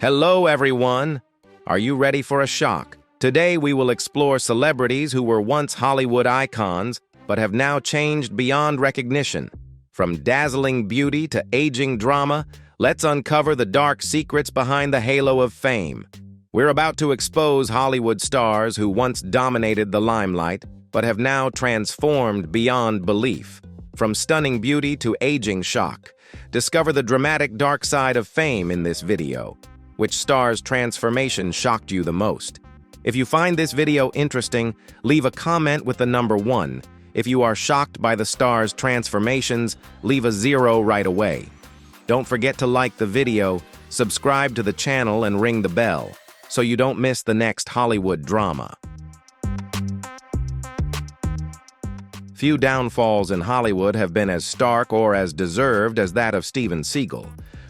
Hello, everyone! Are you ready for a shock? Today we will explore celebrities who were once Hollywood icons but have now changed beyond recognition. From dazzling beauty to aging drama, let's uncover the dark secrets behind the halo of fame. We're about to expose Hollywood stars who once dominated the limelight but have now transformed beyond belief. From stunning beauty to aging shock, discover the dramatic dark side of fame in this video. Which star's transformation shocked you the most? If you find this video interesting, leave a comment with the number 1. If you are shocked by the star's transformations, leave a 0 right away. Don't forget to like the video, subscribe to the channel, and ring the bell so you don't miss the next Hollywood drama. Few downfalls in Hollywood have been as stark or as deserved as that of Steven Seagal.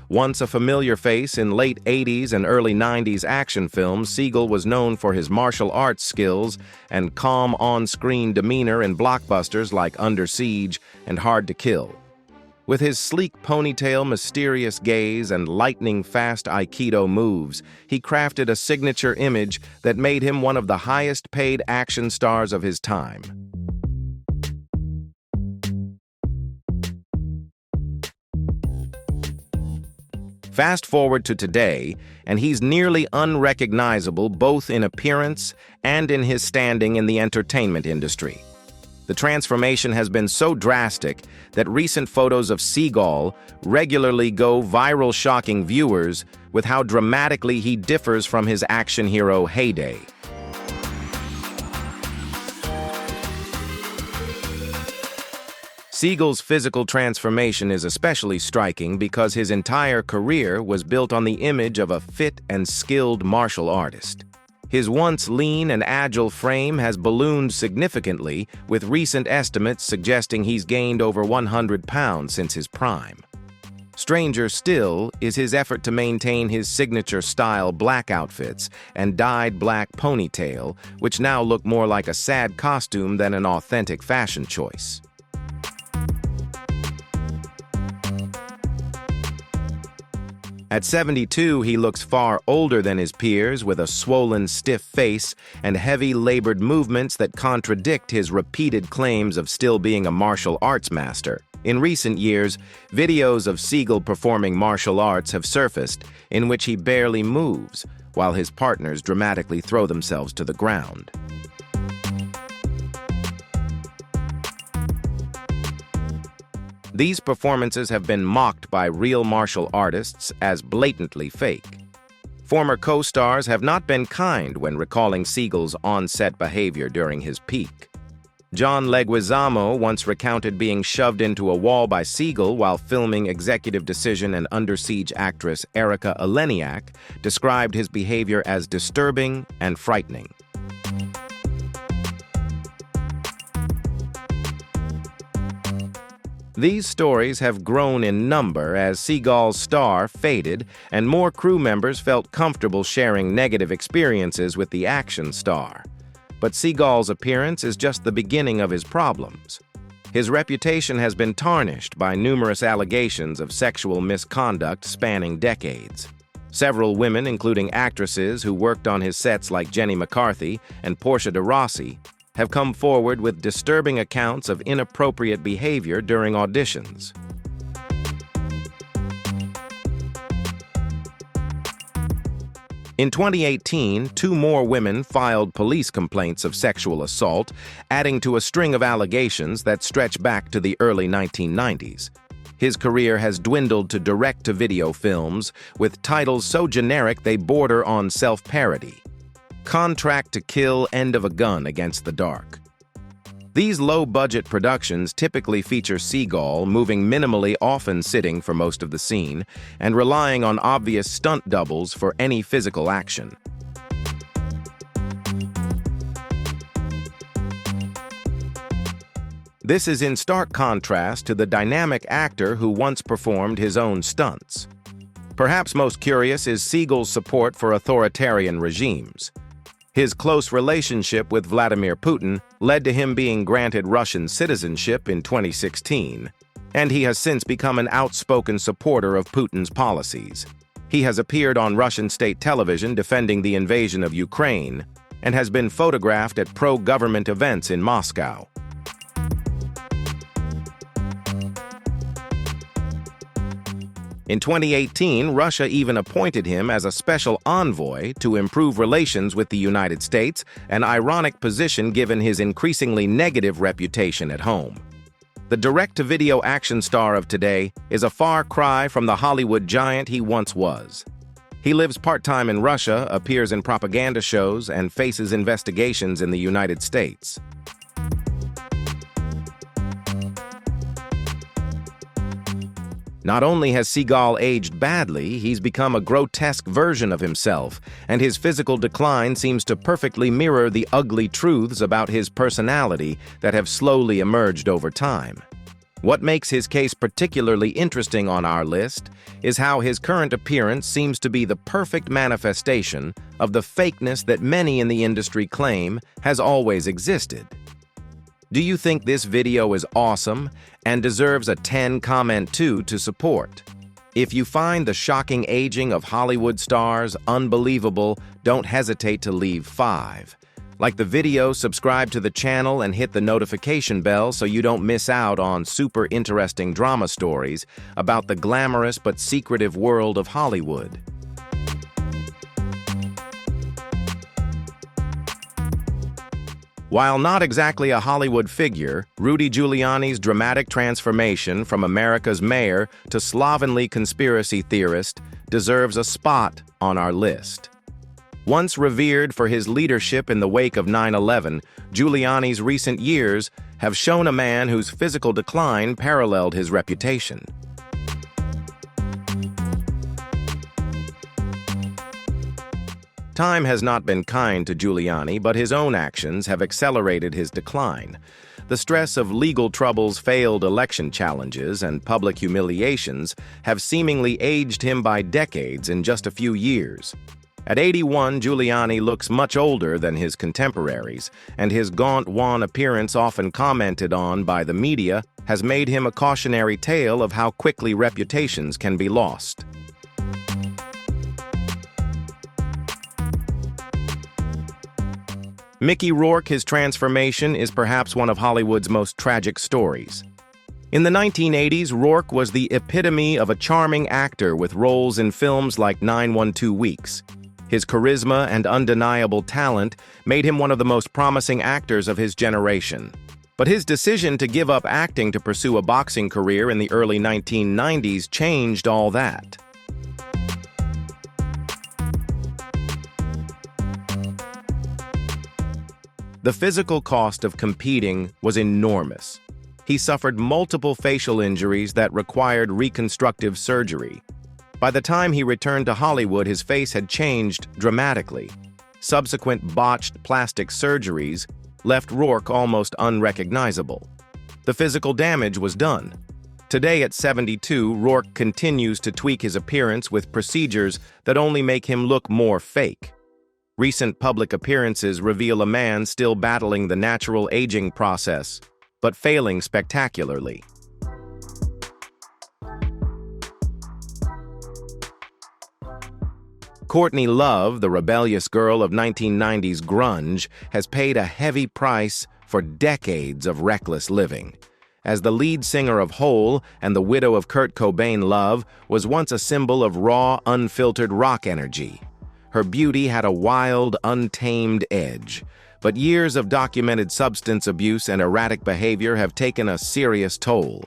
Once a familiar face in late 80s and early 90s action films, Seagal was known for his martial arts skills and calm on-screen demeanor in blockbusters like Under Siege and Hard to Kill. With his sleek ponytail, mysterious gaze, and lightning-fast Aikido moves, he crafted a signature image that made him one of the highest-paid action stars of his time. Fast forward to today, and he's nearly unrecognizable both in appearance and in his standing in the entertainment industry. The transformation has been so drastic that recent photos of Seagal regularly go viral, shocking viewers with how dramatically he differs from his action hero heyday. Seagal's physical transformation is especially striking because his entire career was built on the image of a fit and skilled martial artist. His once lean and agile frame has ballooned significantly, with recent estimates suggesting he's gained over 100 pounds since his prime. Stranger still is his effort to maintain his signature style black outfits and dyed black ponytail, which now look more like a sad costume than an authentic fashion choice. At 72, he looks far older than his peers, with a swollen, stiff face and heavy, labored movements that contradict his repeated claims of still being a martial arts master. In recent years, videos of Seagal performing martial arts have surfaced, in which he barely moves, while his partners dramatically throw themselves to the ground. These performances have been mocked by real martial artists as blatantly fake. Former co-stars have not been kind when recalling Seagal's on-set behavior during his peak. John Leguizamo once recounted being shoved into a wall by Seagal while filming Executive Decision, and Under Siege actress Erika Eleniak described his behavior as disturbing and frightening. These stories have grown in number as Seagal's star faded and more crew members felt comfortable sharing negative experiences with the action star. But Seagal's appearance is just the beginning of his problems. His reputation has been tarnished by numerous allegations of sexual misconduct spanning decades. Several women, including actresses who worked on his sets like Jenny McCarthy and Portia de Rossi, have come forward with disturbing accounts of inappropriate behavior during auditions. In 2018, 2 more women filed police complaints of sexual assault, adding to a string of allegations that stretch back to the early 1990s. His career has dwindled to direct-to-video films, with titles so generic they border on self-parody. Contract to Kill, End of a Gun, Against the Dark. These low-budget productions typically feature Seagal moving minimally, often sitting for most of the scene, and relying on obvious stunt doubles for any physical action. This is in stark contrast to the dynamic actor who once performed his own stunts. Perhaps most curious is Seagal's support for authoritarian regimes. His close relationship with Vladimir Putin led to him being granted Russian citizenship in 2016, and he has since become an outspoken supporter of Putin's policies. He has appeared on Russian state television defending the invasion of Ukraine and has been photographed at pro-government events in Moscow. In 2018, Russia even appointed him as a special envoy to improve relations with the United States, an ironic position given his increasingly negative reputation at home. The direct-to-video action star of today is a far cry from the Hollywood giant he once was. He lives part-time in Russia, appears in propaganda shows, and faces investigations in the United States. Not only has Seagal aged badly, he's become a grotesque version of himself, and his physical decline seems to perfectly mirror the ugly truths about his personality that have slowly emerged over time. What makes his case particularly interesting on our list is how his current appearance seems to be the perfect manifestation of the fakeness that many in the industry claim has always existed. Do you think this video is awesome and deserves a 10 comment 2 to support? If you find the shocking aging of Hollywood stars unbelievable, don't hesitate to leave 5. Like the video, subscribe to the channel, and hit the notification bell so you don't miss out on super interesting drama stories about the glamorous but secretive world of Hollywood. While not exactly a Hollywood figure, Rudy Giuliani's dramatic transformation from America's mayor to slovenly conspiracy theorist deserves a spot on our list. Once revered for his leadership in the wake of 9/11, Giuliani's recent years have shown a man whose physical decline paralleled his reputation. Time has not been kind to Giuliani, but his own actions have accelerated his decline. The stress of legal troubles, failed election challenges, and public humiliations have seemingly aged him by decades in just a few years. At 81, Giuliani looks much older than his contemporaries, and his gaunt, wan appearance, often commented on by the media, has made him a cautionary tale of how quickly reputations can be lost. Mickey Rourke, his transformation is perhaps one of Hollywood's most tragic stories. In the 1980s, Rourke was the epitome of a charming actor with roles in films like 912 Weeks. His charisma and undeniable talent made him one of the most promising actors of his generation. But his decision to give up acting to pursue a boxing career in the early 1990s changed all that. The physical cost of competing was enormous. He suffered multiple facial injuries that required reconstructive surgery. By the time he returned to Hollywood, his face had changed dramatically. Subsequent botched plastic surgeries left Rourke almost unrecognizable. The physical damage was done. Today at 72, Rourke continues to tweak his appearance with procedures that only make him look more fake. Recent public appearances reveal a man still battling the natural aging process, but failing spectacularly. Courtney Love, the rebellious girl of 1990s grunge, has paid a heavy price for decades of reckless living. As the lead singer of Hole and the widow of Kurt Cobain, Love was once a symbol of raw, unfiltered rock energy. Her beauty had a wild, untamed edge, but years of documented substance abuse and erratic behavior have taken a serious toll.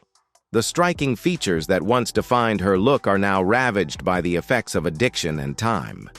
The striking features that once defined her look are now ravaged by the effects of addiction and time.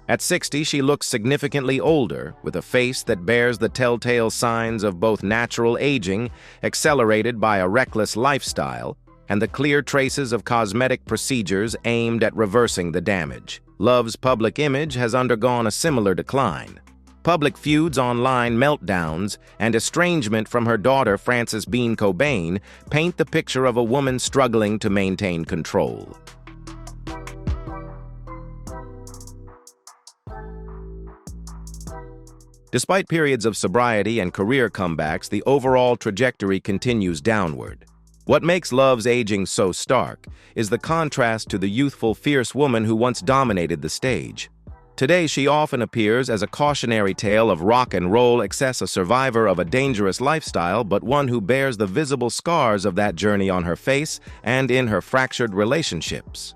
At 60, she looks significantly older, with a face that bears the telltale signs of both natural aging, accelerated by a reckless lifestyle, and the clear traces of cosmetic procedures aimed at reversing the damage. Love's public image has undergone a similar decline. Public feuds, online meltdowns, and estrangement from her daughter Frances Bean Cobain paint the picture of a woman struggling to maintain control. Despite periods of sobriety and career comebacks, the overall trajectory continues downward. What makes Love's aging so stark is the contrast to the youthful, fierce woman who once dominated the stage. Today, she often appears as a cautionary tale of rock and roll excess, a survivor of a dangerous lifestyle, but one who bears the visible scars of that journey on her face and in her fractured relationships.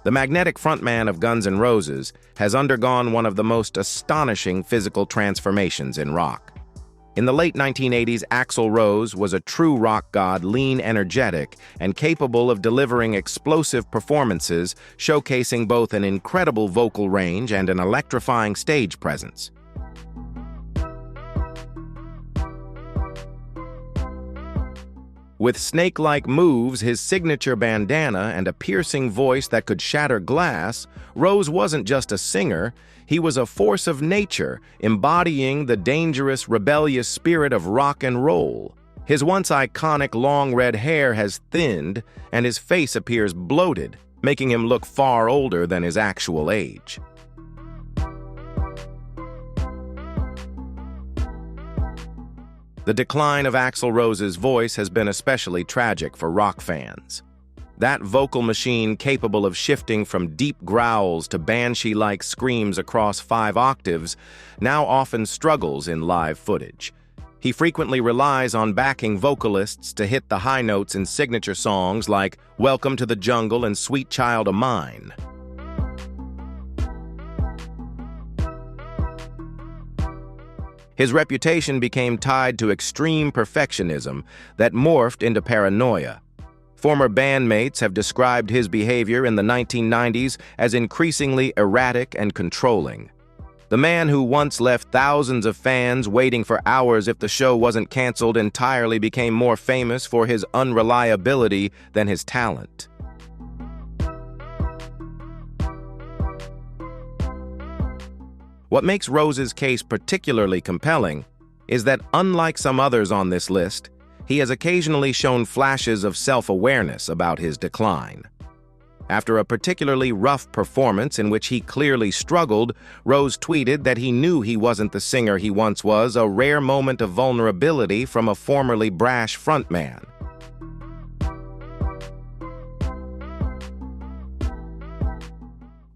The magnetic frontman of Guns N' Roses has undergone one of the most astonishing physical transformations in rock. In the late 1980s, Axl Rose was a true rock god, lean, energetic, and capable of delivering explosive performances, showcasing both an incredible vocal range and an electrifying stage presence. With snake-like moves, his signature bandana, and a piercing voice that could shatter glass, Rose wasn't just a singer, he was a force of nature, embodying the dangerous, rebellious spirit of rock and roll. His once iconic long red hair has thinned, and his face appears bloated, making him look far older than his actual age. The decline of Axl Rose's voice has been especially tragic for rock fans. That vocal machine, capable of shifting from deep growls to banshee-like screams across 5 octaves, now often struggles in live footage. He frequently relies on backing vocalists to hit the high notes in signature songs like Welcome to the Jungle and Sweet Child of Mine. His reputation became tied to extreme perfectionism that morphed into paranoia. Former bandmates have described his behavior in the 1990s as increasingly erratic and controlling. The man who once left thousands of fans waiting for hours if the show wasn't canceled entirely became more famous for his unreliability than his talent. What makes Rose's case particularly compelling is that, unlike some others on this list, he has occasionally shown flashes of self-awareness about his decline. After a particularly rough performance in which he clearly struggled, Rose tweeted that he knew he wasn't the singer he once was, a rare moment of vulnerability from a formerly brash frontman.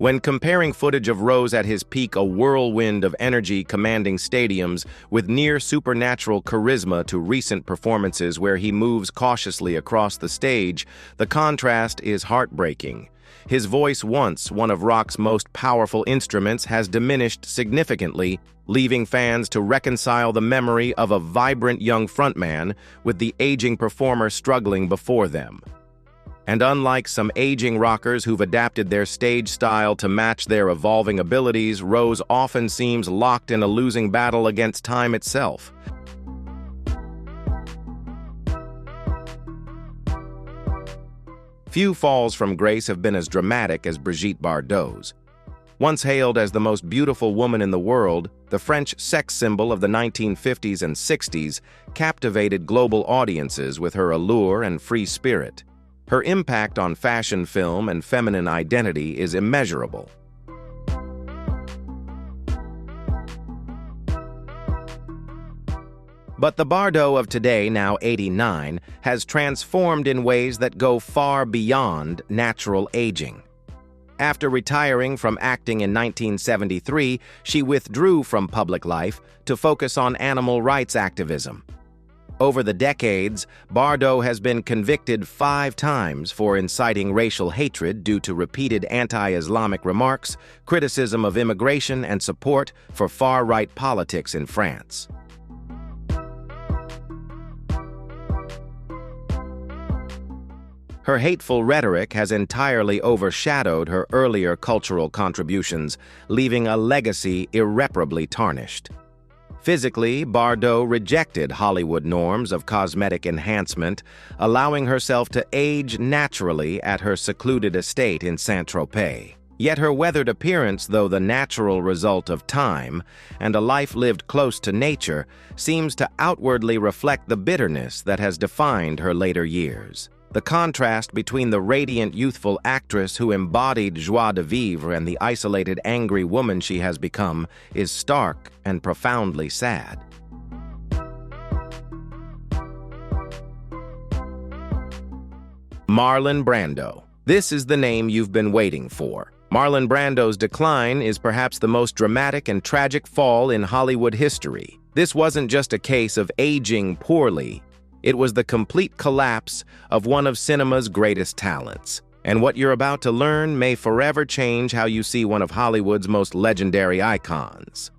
When comparing footage of Rose at his peak, a whirlwind of energy commanding stadiums, with near supernatural charisma, to recent performances where he moves cautiously across the stage, the contrast is heartbreaking. His voice, once one of rock's most powerful instruments, has diminished significantly, leaving fans to reconcile the memory of a vibrant young frontman with the aging performer struggling before them. And unlike some aging rockers who've adapted their stage style to match their evolving abilities, Rose often seems locked in a losing battle against time itself. Few falls from grace have been as dramatic as Brigitte Bardot's. Once hailed as the most beautiful woman in the world, the French sex symbol of the 1950s and 60s captivated global audiences with her allure and free spirit. Her impact on fashion, film, and feminine identity is immeasurable. But the Bardot of today, now 89, has transformed in ways that go far beyond natural aging. After retiring from acting in 1973, she withdrew from public life to focus on animal rights activism. Over the decades, Bardot has been convicted 5 times for inciting racial hatred due to repeated anti-Islamic remarks, criticism of immigration, and support for far-right politics in France. Her hateful rhetoric has entirely overshadowed her earlier cultural contributions, leaving a legacy irreparably tarnished. Physically, Bardot rejected Hollywood norms of cosmetic enhancement, allowing herself to age naturally at her secluded estate in Saint-Tropez. Yet her weathered appearance, though the natural result of time and a life lived close to nature, seems to outwardly reflect the bitterness that has defined her later years. The contrast between the radiant, youthful actress who embodied joie de vivre and the isolated, angry woman she has become is stark and profoundly sad. Marlon Brando. This is the name you've been waiting for. Marlon Brando's decline is perhaps the most dramatic and tragic fall in Hollywood history. This wasn't just a case of aging poorly. It was the complete collapse of one of cinema's greatest talents. And what you're about to learn may forever change how you see one of Hollywood's most legendary icons.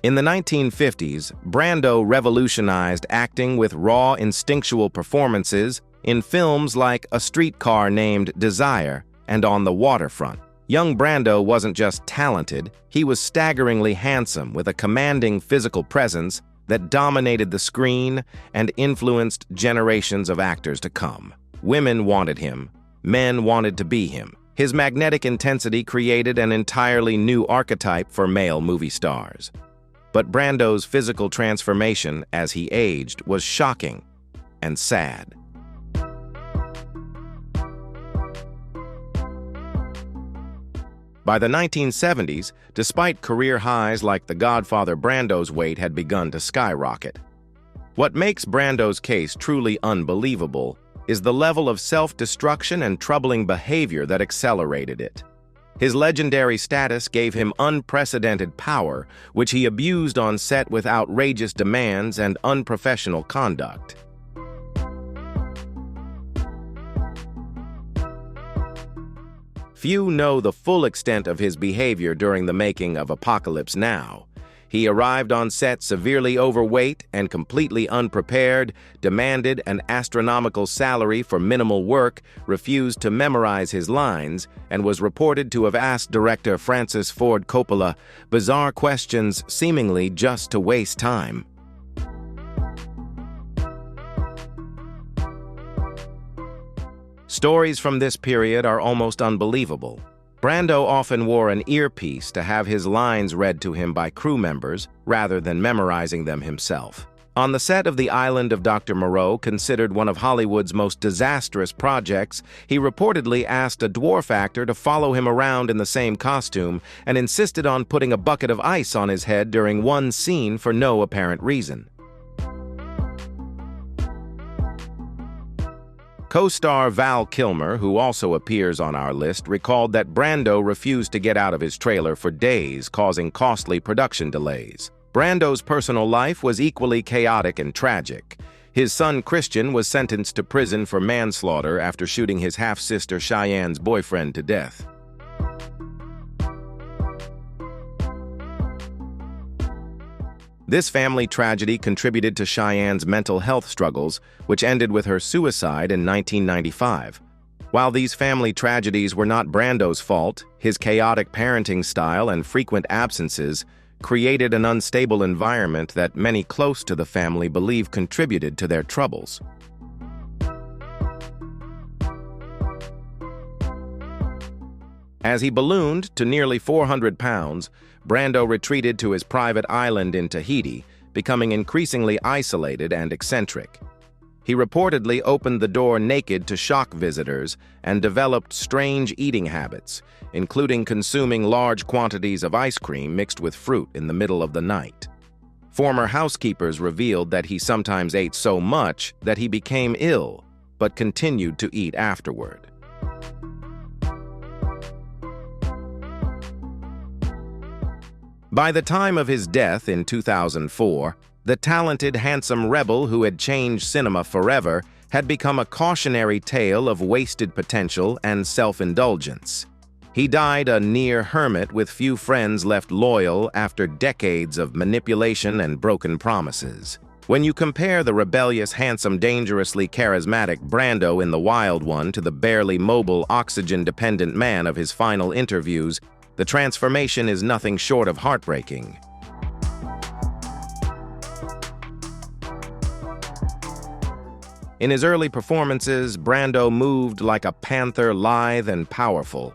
In the 1950s, Brando revolutionized acting with raw, instinctual performances in films like A Streetcar Named Desire and On the Waterfront. Young Brando wasn't just talented, he was staggeringly handsome with a commanding physical presence that dominated the screen and influenced generations of actors to come. Women wanted him, men wanted to be him. His magnetic intensity created an entirely new archetype for male movie stars. But Brando's physical transformation as he aged was shocking and sad. By the 1970s, despite career highs like The Godfather, Brando's weight had begun to skyrocket. What makes Brando's case truly unbelievable is the level of self-destruction and troubling behavior that accelerated it. His legendary status gave him unprecedented power, which he abused on set with outrageous demands and unprofessional conduct. Few know the full extent of his behavior during the making of Apocalypse Now. He arrived on set severely overweight and completely unprepared, demanded an astronomical salary for minimal work, refused to memorize his lines, and was reported to have asked director Francis Ford Coppola bizarre questions seemingly just to waste time. Stories from this period are almost unbelievable. Brando often wore an earpiece to have his lines read to him by crew members rather than memorizing them himself. On the set of The Island of Dr. Moreau, considered one of Hollywood's most disastrous projects, he reportedly asked a dwarf actor to follow him around in the same costume and insisted on putting a bucket of ice on his head during one scene for no apparent reason. Co-star Val Kilmer, who also appears on our list, recalled that Brando refused to get out of his trailer for days, causing costly production delays. Brando's personal life was equally chaotic and tragic. His son Christian was sentenced to prison for manslaughter after shooting his half-sister Cheyenne's boyfriend to death. This family tragedy contributed to Cheyenne's mental health struggles, which ended with her suicide in 1995. While these family tragedies were not Brando's fault, his chaotic parenting style and frequent absences created an unstable environment that many close to the family believe contributed to their troubles. As he ballooned to nearly 400 pounds, Brando retreated to his private island in Tahiti, becoming increasingly isolated and eccentric. He reportedly opened the door naked to shock visitors and developed strange eating habits, including consuming large quantities of ice cream mixed with fruit in the middle of the night. Former housekeepers revealed that he sometimes ate so much that he became ill, but continued to eat afterward. By the time of his death in 2004, the talented, handsome rebel who had changed cinema forever had become a cautionary tale of wasted potential and self-indulgence. He died a near hermit with few friends left loyal after decades of manipulation and broken promises. When you compare the rebellious, handsome, dangerously charismatic Brando in The Wild One to the barely mobile, oxygen-dependent man of his final interviews, the transformation is nothing short of heartbreaking. In his early performances, Brando moved like a panther, lithe and powerful.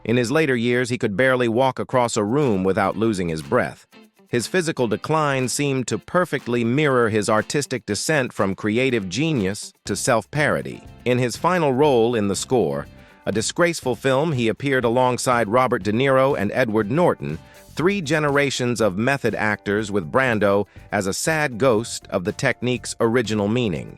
In his later years, he could barely walk across a room without losing his breath. His physical decline seemed to perfectly mirror his artistic descent from creative genius to self-parody. In his final role in The Score, a disgraceful film, he appeared alongside Robert De Niro and Edward Norton, three generations of method actors, with Brando as a sad ghost of the technique's original meaning.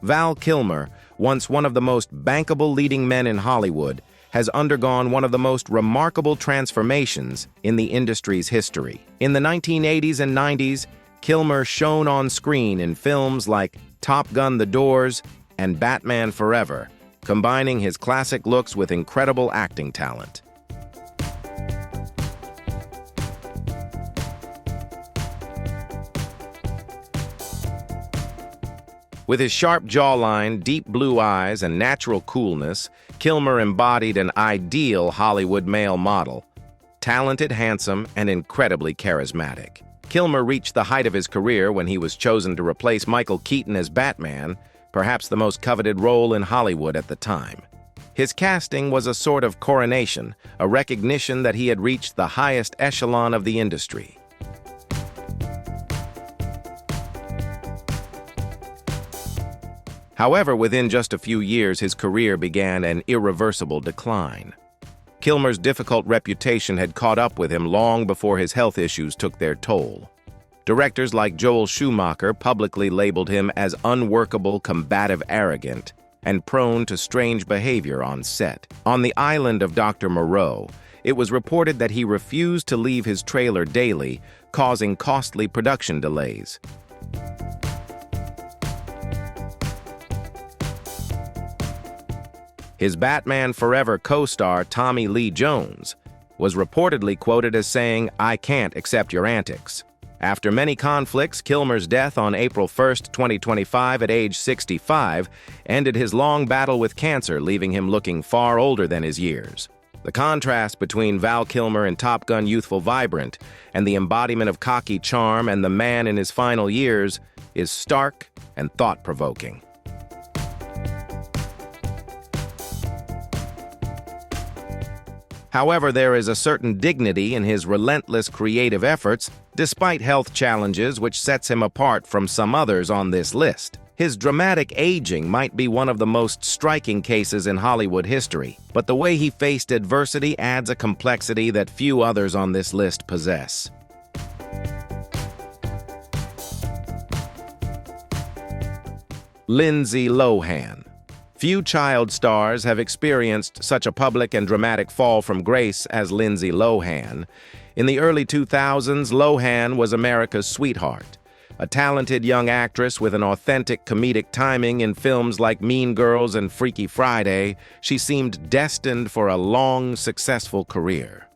Val Kilmer, once one of the most bankable leading men in Hollywood, has undergone one of the most remarkable transformations in the industry's history. In the 1980s and 90s, Kilmer shone on screen in films like Top Gun: The Doors and Batman Forever, combining his classic looks with incredible acting talent. With his sharp jawline, deep blue eyes, and natural coolness, Kilmer embodied an ideal Hollywood male model. Talented, handsome, and incredibly charismatic. Kilmer reached the height of his career when he was chosen to replace Michael Keaton as Batman, perhaps the most coveted role in Hollywood at the time. His casting was a sort of coronation, a recognition that he had reached the highest echelon of the industry. However, within just a few years, his career began an irreversible decline. Kilmer's difficult reputation had caught up with him long before his health issues took their toll. Directors like Joel Schumacher publicly labeled him as unworkable, combative, arrogant, and prone to strange behavior on set. On the island of Dr. Moreau, it was reported that he refused to leave his trailer daily, causing costly production delays. His Batman Forever co-star Tommy Lee Jones was reportedly quoted as saying, "I can't accept your antics." After many conflicts, Kilmer's death on April 1, 2025 at age 65 ended his long battle with cancer, leaving him looking far older than his years. The contrast between Val Kilmer in Top Gun youthful vibrant and the embodiment of cocky charm and the man in his final years is stark and thought-provoking. However, there is a certain dignity in his relentless creative efforts, despite health challenges, which sets him apart from some others on this list. His dramatic aging might be one of the most striking cases in Hollywood history, but the way he faced adversity adds a complexity that few others on this list possess. Lindsay Lohan. Few child stars have experienced such a public and dramatic fall from grace as Lindsay Lohan. In the early 2000s, Lohan was America's sweetheart. A talented young actress with an authentic comedic timing in films like Mean Girls and Freaky Friday, she seemed destined for a long, successful career.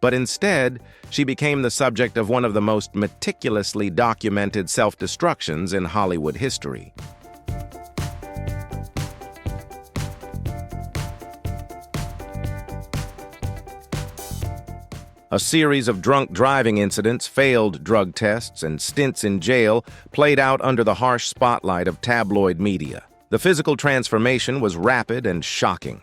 But instead, she became the subject of one of the most meticulously documented self-destructions in Hollywood history. A series of drunk driving incidents, failed drug tests, and stints in jail played out under the harsh spotlight of tabloid media. The physical transformation was rapid and shocking.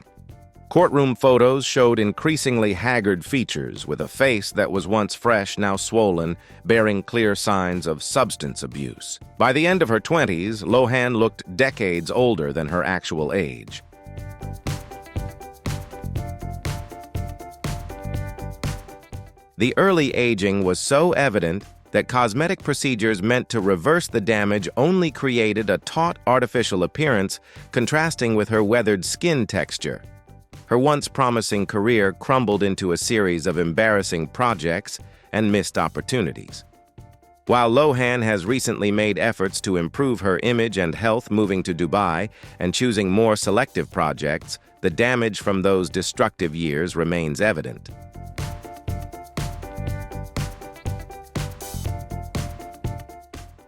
Courtroom photos showed increasingly haggard features, with a face that was once fresh, now swollen, bearing clear signs of substance abuse. By the end of her 20s, Lohan looked decades older than her actual age. The early aging was so evident that cosmetic procedures meant to reverse the damage only created a taut, artificial appearance, contrasting with her weathered skin texture. Her once promising career crumbled into a series of embarrassing projects and missed opportunities. While Lohan has recently made efforts to improve her image and health, moving to Dubai and choosing more selective projects, the damage from those destructive years remains evident.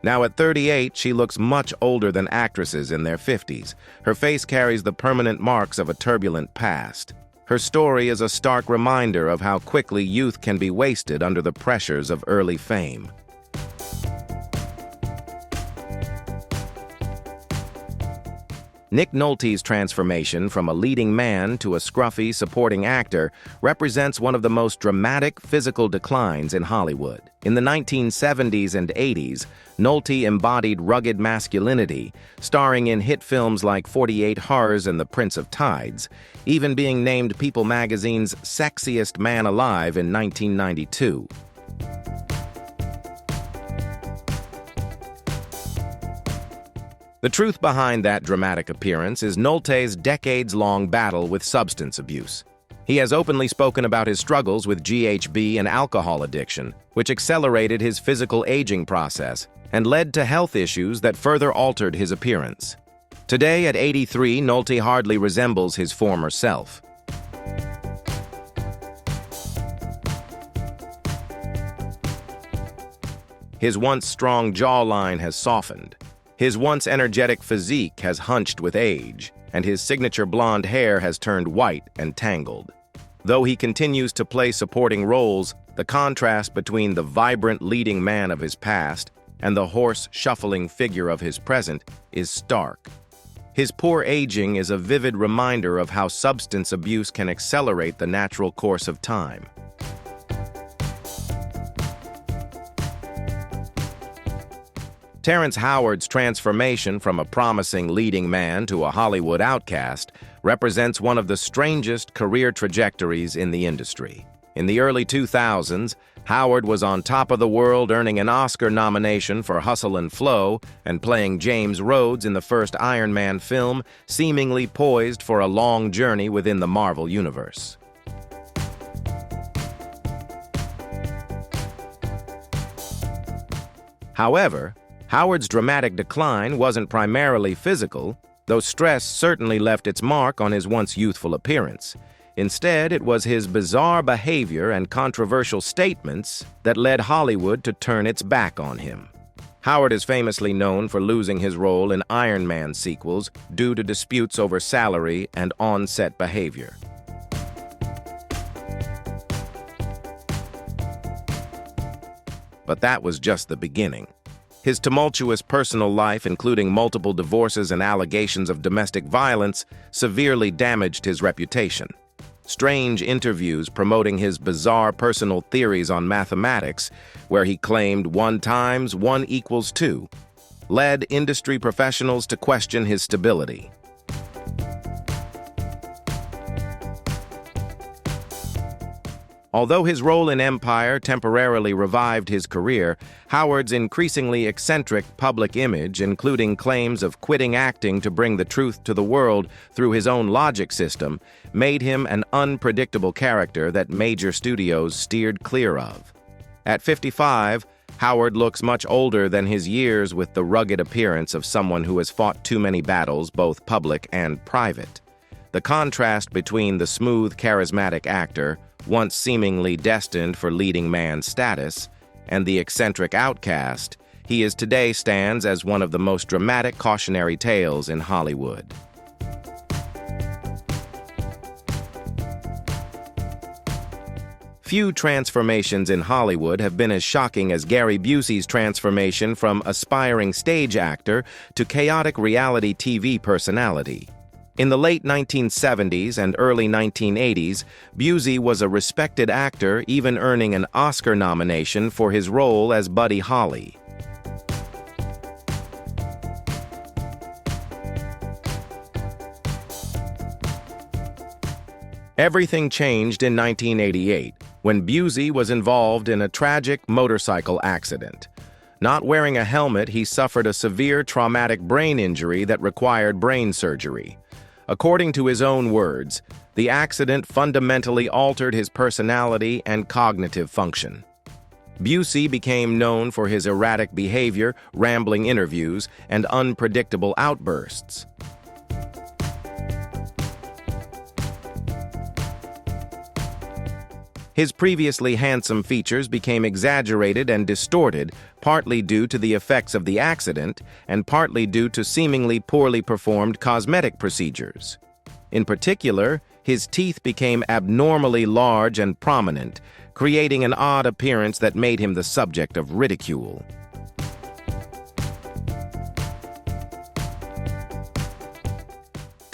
Now at 38, she looks much older than actresses in their 50s. Her face carries the permanent marks of a turbulent past. Her story is a stark reminder of how quickly youth can be wasted under the pressures of early fame. Nick Nolte's transformation from a leading man to a scruffy supporting actor represents one of the most dramatic physical declines in Hollywood. In the 1970s and 80s, Nolte embodied rugged masculinity, starring in hit films like 48 Horrors and The Prince of Tides, even being named People magazine's Sexiest Man Alive in 1992. The truth behind that dramatic appearance is Nolte's decades-long battle with substance abuse. He has openly spoken about his struggles with GHB and alcohol addiction, which accelerated his physical aging process and led to health issues that further altered his appearance. Today, at 83, Nolte hardly resembles his former self. His once strong jawline has softened. His once energetic physique has hunched with age, and his signature blonde hair has turned white and tangled. Though he continues to play supporting roles, the contrast between the vibrant leading man of his past and the hoarse, shuffling figure of his present is stark. His poor aging is a vivid reminder of how substance abuse can accelerate the natural course of time. Terrence Howard's transformation from a promising leading man to a Hollywood outcast represents one of the strangest career trajectories in the industry. In the early 2000s, Howard was on top of the world, earning an Oscar nomination for Hustle and Flow and playing James Rhodes in the first Iron Man film, seemingly poised for a long journey within the Marvel Universe. However, Howard's dramatic decline wasn't primarily physical, though stress certainly left its mark on his once youthful appearance. Instead, it was his bizarre behavior and controversial statements that led Hollywood to turn its back on him. Howard is famously known for losing his role in Iron Man sequels due to disputes over salary and on-set behavior. But that was just the beginning. His tumultuous personal life, including multiple divorces and allegations of domestic violence, severely damaged his reputation. Strange interviews promoting his bizarre personal theories on mathematics, where he claimed 1 × 1 = 2, led industry professionals to question his stability. Although his role in Empire temporarily revived his career, Howard's increasingly eccentric public image, including claims of quitting acting to bring the truth to the world through his own logic system, made him an unpredictable character that major studios steered clear of. At 55, Howard looks much older than his years, with the rugged appearance of someone who has fought too many battles, both public and private. The contrast between the smooth, charismatic actor, once seemingly destined for leading man status, and the eccentric outcast he is today stands as one of the most dramatic cautionary tales in Hollywood. Few transformations in Hollywood have been as shocking as Gary Busey's transformation from aspiring stage actor to chaotic reality TV personality. In the late 1970s and early 1980s, Busey was a respected actor, even earning an Oscar nomination for his role as Buddy Holly. Everything changed in 1988, when Busey was involved in a tragic motorcycle accident. Not wearing a helmet, he suffered a severe traumatic brain injury that required brain surgery. According to his own words, the accident fundamentally altered his personality and cognitive function. Busey became known for his erratic behavior, rambling interviews, and unpredictable outbursts. His previously handsome features became exaggerated and distorted, partly due to the effects of the accident and partly due to seemingly poorly performed cosmetic procedures. In particular, his teeth became abnormally large and prominent, creating an odd appearance that made him the subject of ridicule.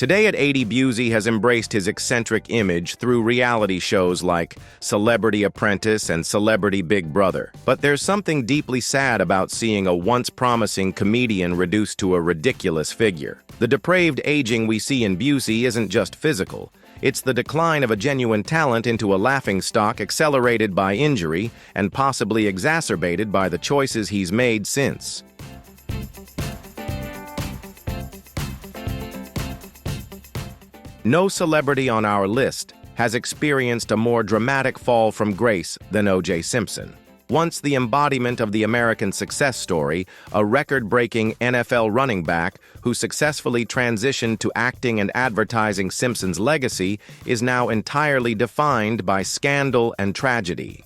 Today at 80, Busey has embraced his eccentric image through reality shows like Celebrity Apprentice and Celebrity Big Brother. But there's something deeply sad about seeing a once promising comedian reduced to a ridiculous figure. The depraved aging we see in Busey isn't just physical. It's the decline of a genuine talent into a laughingstock accelerated by injury and possibly exacerbated by the choices he's made since. No celebrity on our list has experienced a more dramatic fall from grace than O.J. Simpson. Once the embodiment of the American success story, a record-breaking NFL running back who successfully transitioned to acting and advertising, Simpson's legacy is now entirely defined by scandal and tragedy.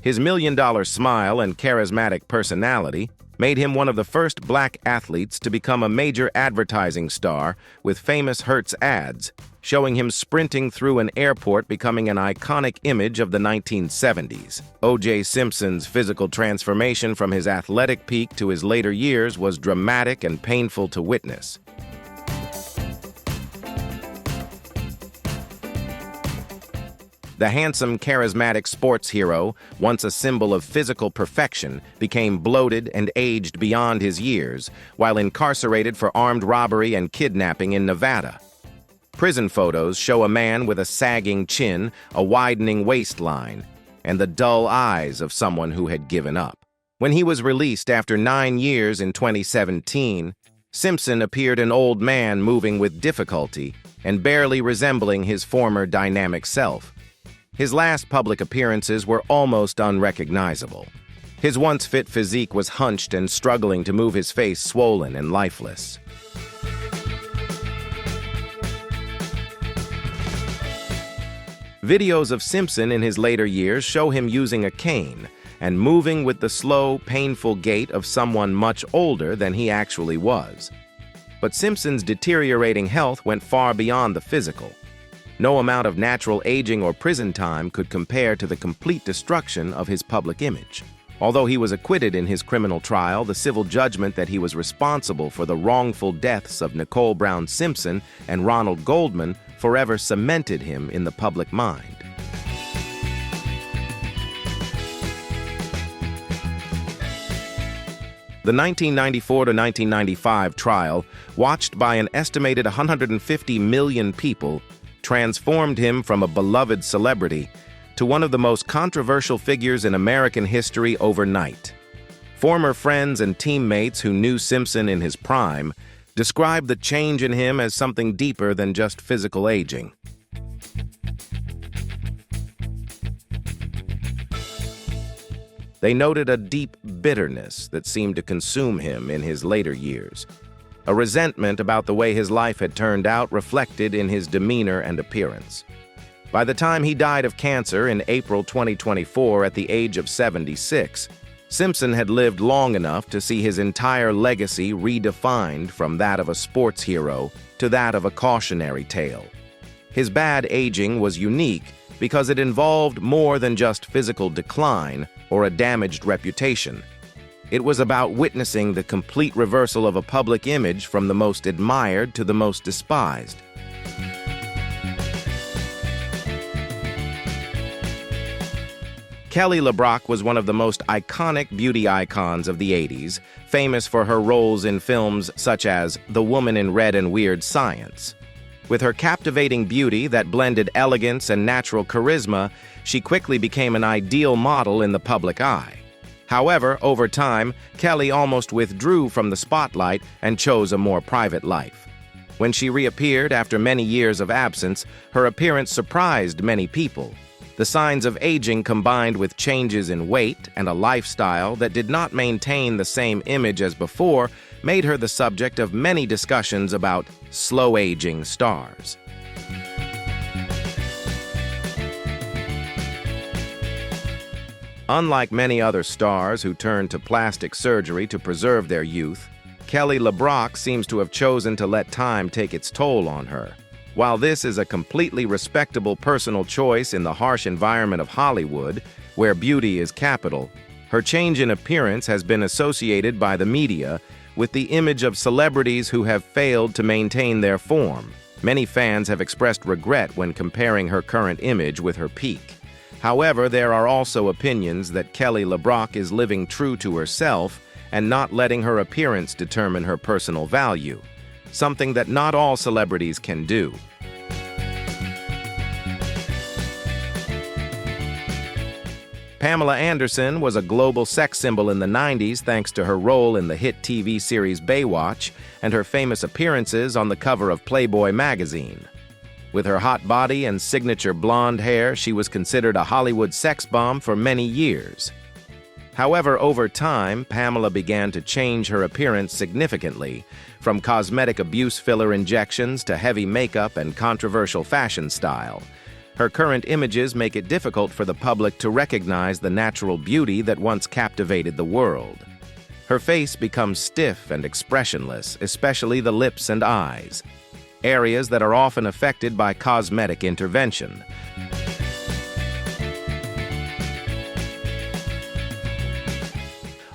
His million-dollar smile and charismatic personality made him one of the first black athletes to become a major advertising star, with famous Hertz ads showing him sprinting through an airport, becoming an iconic image of the 1970s. O.J. Simpson's physical transformation from his athletic peak to his later years was dramatic and painful to witness. The handsome, charismatic sports hero, once a symbol of physical perfection, became bloated and aged beyond his years while incarcerated for armed robbery and kidnapping in Nevada. Prison photos show a man with a sagging chin, a widening waistline, and the dull eyes of someone who had given up. When he was released after 9 years in 2017, Simpson appeared an old man moving with difficulty and barely resembling his former dynamic self. His last public appearances were almost unrecognizable. His once fit physique was hunched and struggling to move, his face swollen and lifeless. Videos of Simpson in his later years show him using a cane and moving with the slow, painful gait of someone much older than he actually was. But Simpson's deteriorating health went far beyond the physical. No amount of natural aging or prison time could compare to the complete destruction of his public image. Although he was acquitted in his criminal trial, the civil judgment that he was responsible for the wrongful deaths of Nicole Brown Simpson and Ronald Goldman forever cemented him in the public mind. The 1994 to 1995 trial, watched by an estimated 150 million people, transformed him from a beloved celebrity to one of the most controversial figures in American history overnight. Former friends and teammates who knew Simpson in his prime described the change in him as something deeper than just physical aging. They noted a deep bitterness that seemed to consume him in his later years. A resentment about the way his life had turned out reflected in his demeanor and appearance. By the time he died of cancer in April 2024 at the age of 76, Simpson had lived long enough to see his entire legacy redefined from that of a sports hero to that of a cautionary tale. His bad aging was unique because it involved more than just physical decline or a damaged reputation. It was about witnessing the complete reversal of a public image from the most admired to the most despised. Kelly LeBrock was one of the most iconic beauty icons of the 80s, famous for her roles in films such as The Woman in Red and Weird Science. With her captivating beauty that blended elegance and natural charisma, she quickly became an ideal model in the public eye. However, over time, Kelly almost withdrew from the spotlight and chose a more private life. When she reappeared after many years of absence, her appearance surprised many people. The signs of aging combined with changes in weight and a lifestyle that did not maintain the same image as before made her the subject of many discussions about slow-aging stars. Unlike many other stars who turned to plastic surgery to preserve their youth, Kelly LeBrock seems to have chosen to let time take its toll on her. While this is a completely respectable personal choice in the harsh environment of Hollywood, where beauty is capital, Her change in appearance has been associated by the media with the image of celebrities who have failed to maintain their form. Many fans have expressed regret when comparing her current image with her peak. However, there are also opinions that LeBrock is living true to herself and not letting her appearance determine her personal value, something that not all celebrities can do. Pamela Anderson was a global sex symbol in the 90s thanks to her role in the hit TV series Baywatch and her famous appearances on the cover of Playboy magazine. With her hot body and signature blonde hair, she was considered a Hollywood sex bomb for many years. However, over time, Pamela began to change her appearance significantly, from cosmetic abuse filler injections to heavy makeup and controversial fashion style. Her current images make it difficult for the public to recognize the natural beauty that once captivated the world. Her face becomes stiff and expressionless, especially the lips and eyes, areas that are often affected by cosmetic intervention.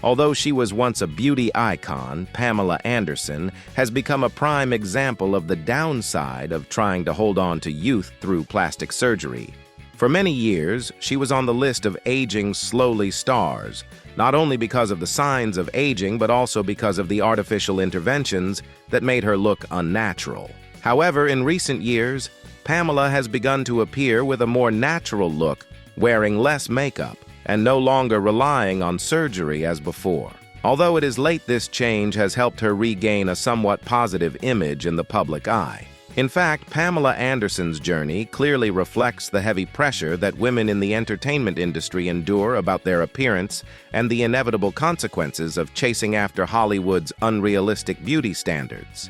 Although she was once a beauty icon, Pamela Anderson has become a prime example of the downside of trying to hold on to youth through plastic surgery. For many years, she was on the list of aging slowly stars, not only because of the signs of aging, but also because of the artificial interventions that made her look unnatural. However, in recent years, Pamela has begun to appear with a more natural look, wearing less makeup, and no longer relying on surgery as before. Although it is late, this change has helped her regain a somewhat positive image in the public eye. In fact, Pamela Anderson's journey clearly reflects the heavy pressure that women in the entertainment industry endure about their appearance and the inevitable consequences of chasing after Hollywood's unrealistic beauty standards.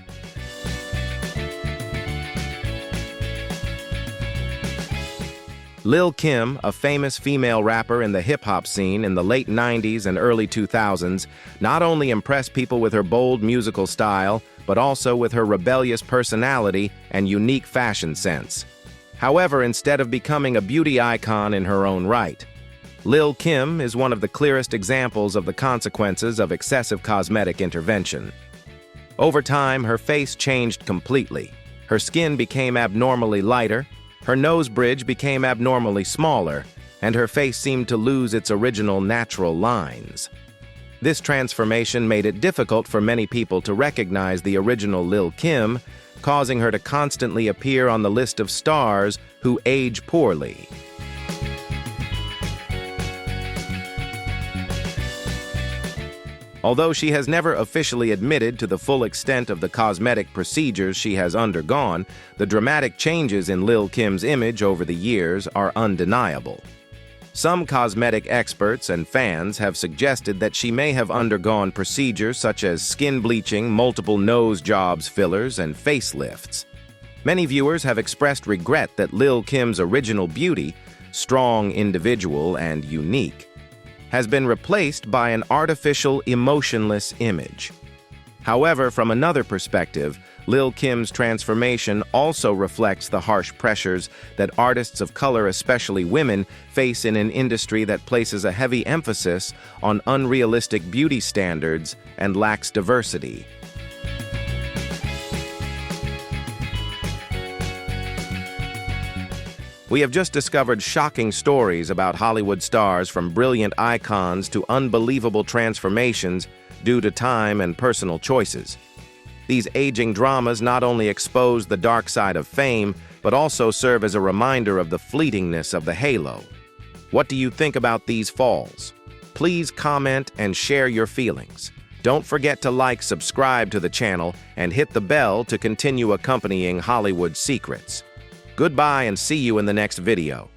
Lil Kim, a famous female rapper in the hip-hop scene in the late 90s and early 2000s, not only impressed people with her bold musical style, but also with her rebellious personality and unique fashion sense. However, instead of becoming a beauty icon in her own right, Lil Kim is one of the clearest examples of the consequences of excessive cosmetic intervention. Over time, her face changed completely. Her skin became abnormally lighter, her nose bridge became abnormally smaller, and her face seemed to lose its original natural lines. This transformation made it difficult for many people to recognize the original Lil Kim, causing her to constantly appear on the list of stars who age poorly. Although she has never officially admitted to the full extent of the cosmetic procedures she has undergone, the dramatic changes in Lil Kim's image over the years are undeniable. Some cosmetic experts and fans have suggested that she may have undergone procedures such as skin bleaching, multiple nose jobs, fillers, and facelifts. Many viewers have expressed regret that Lil Kim's original beauty, strong, individual, and unique, has been replaced by an artificial, emotionless image. However, from another perspective, Lil Kim's transformation also reflects the harsh pressures that artists of color, especially women, face in an industry that places a heavy emphasis on unrealistic beauty standards and lacks diversity. We have just discovered shocking stories about Hollywood stars, from brilliant icons to unbelievable transformations due to time and personal choices. These aging dramas not only expose the dark side of fame, but also serve as a reminder of the fleetingness of the halo. What do you think about these falls? Please comment and share your feelings. Don't forget to like, subscribe to the channel, and hit the bell to continue accompanying Hollywood secrets. Goodbye and see you in the next video.